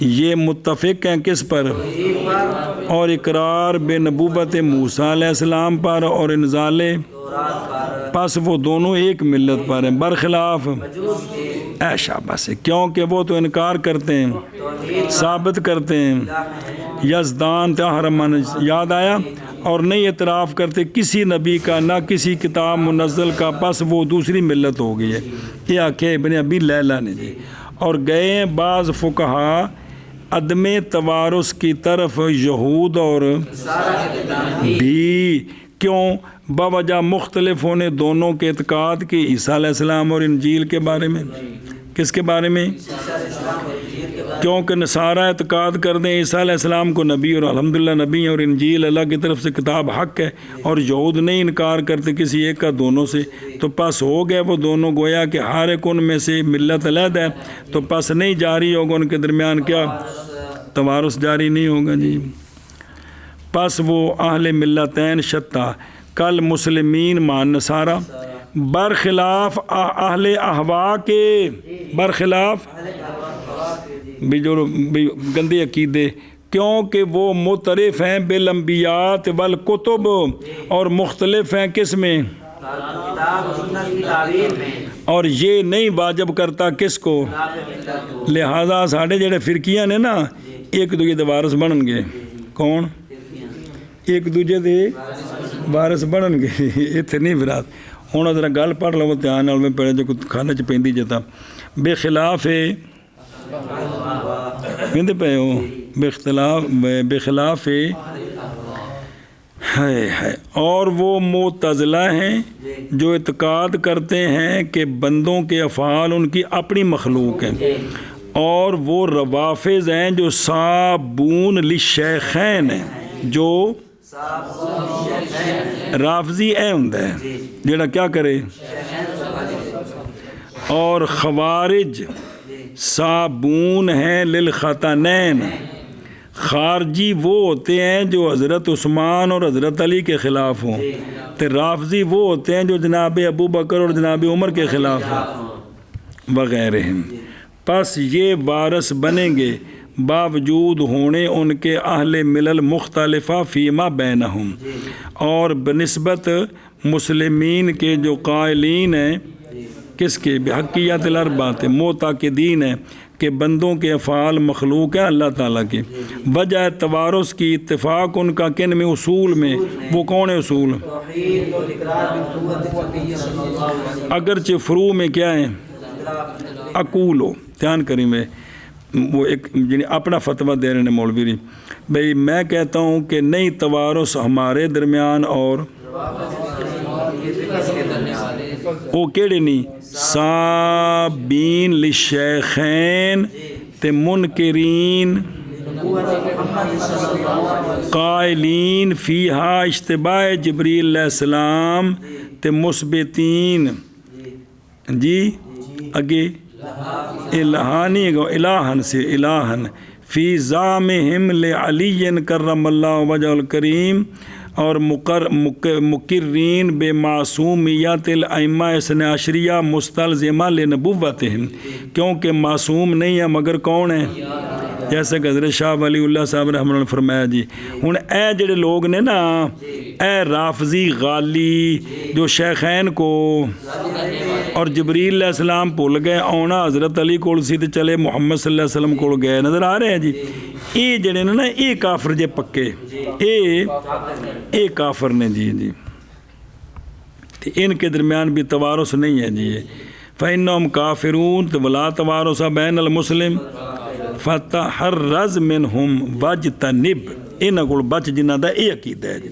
یہ متفق ہیں کس پر؟ اور اقرار بے نبوت موسیٰ علیہ السلام پر اور انزال، پس وہ دونوں ایک ملت پر ہیں برخلاف اے شاباش ہے، کیونکہ وہ تو انکار کرتے ہیں ثابت کرتے ہیں یزدان تحرمان یاد آیا، اور نہیں اعتراف کرتے کسی نبی کا نہ کسی کتاب منزل کا، پس وہ دوسری ملت ہو گئی ہے. یہ آکھے ابن ابی لیلہ نے جی. اور گئے ہیں بعض فقہا عدم توارث کی طرف یہود اور بھی، کیوں؟ بوجہ مختلف ہونے دونوں کے اعتقاد کے عیسیٰ علیہ السلام اور انجیل کے بارے میں. کس کے بارے میں؟ کیونکہ نصارہ اعتقاد کر دیں عیسیٰ علیہ السلام کو نبی اور الحمدللہ نبی ہیں، اور انجیل اللہ کی طرف سے کتاب حق ہے، اور یہود نہیں انکار کرتے کسی ایک کا دونوں سے، تو پس ہو گئے وہ دونوں گویا کہ ہر ایک ان میں سے ملت علیحدہ ہے، تو پس نہیں جاری ہوگا ان کے درمیان کیا؟ توارث جاری نہیں ہوگا جی. پس وہ اہل ملتین شتہ کل مسلمین مان نصارہ برخلاف اہل احوا کے، برخلاف بھی جو گندے عقیدے، کیونکہ وہ مترف ہیں بالانبیاء والکتب، اور مختلف ہیں کس میں؟ اور یہ نہیں واجب کرتا کس کو؟ لہذا ساڑھے جڑے فرقیاں نے نا ایک دوجے دے وارث بنن گے. کون؟ ایک دوجے دے وارث بنن گے. اتنے نہیں برات ہوں ذرا گل پڑھ لو دھیان نال، میں پہلے جو کھانے چ پیندی جتا بے خلاف ہے کہندے پے ہو بے خلاف ہے. اور وہ معتزلہ ہیں جو اعتقاد کرتے ہیں کہ بندوں کے افعال ان کی اپنی مخلوق ہیں، اور وہ روافض ہیں جو صابون للشیخین ہیں، جو رافضی اے ہوندا ہے جڑا کیا کرے، اور خوارج صابون ہیں للخطنین، خارجی وہ ہوتے ہیں جو حضرت عثمان اور حضرت علی کے خلاف ہوں، تو رافضی وہ ہوتے ہیں جو جناب ابو بکر اور جناب عمر کے خلاف ہوں وغیرہ. پس یہ وارث بنیں گے باوجود ہونے ان کے اہل ملل مختلفہ فیما بینہم، اور بنسبت مسلمین کے جو قائلین ہیں کس کے بحقیت الاربعۃ معتقدین ہیں کہ بندوں کے افعال مخلوق ہیں اللہ تعالیٰ کی، وجہ توارث کی اتفاق ان کا کن میں اصول میں، وہ کون ہے اصول؟ توحید اور اقرار بنبوت نبی صلی اللہ علیہ وسلم، اگرچہ فروع میں کیا ہیں اقول ہو، دھیان کریں میں وہ ایک یعنی اپنا فتویٰ دے رہے ہیں مولوی ری بھئی میں کہتا ہوں کہ نہیں توارث ہمارے درمیان اور وہ کیڑے نہیں صابین للشیخین تے منکرین قائلین فیہا اشتباہ جبریل علیہ السلام تے مثبتین جی اگے الہانی گو الہن سے الہن فی زعمہم لعلی کرم اللہ وجہ الکریم، اور مقرین بے معصومیت الائمہ اثنا عشریہ مستلزمہ لنبوتہم، کیونکہ معصوم نہیں ہے مگر کون ہے، جیسے کہ حضرت شاہ ولی اللہ صاحب رحمۃ اللہ فرمایا جی ہن اے جڑے لوگ نے نا اے رافضی غالی جو شیخین کو اور جبریل علیہ السلام بھول گئے آنا حضرت علی کول سی تے چلے محمد صلی اللہ علیہ وسلم کول گئے، نظر آ رہے ہیں جی یہ جڑے نے نا یہ کافر جے پکے یہ کافر نے جی ان کے درمیان بھی توارث نہیں ہے جی فإنہم کافرون ولا توارث بین المسلم فتحرز منہم واجتنب، انہاں کول بچ جنہاں دا یہ عقیدہ ہے جی۔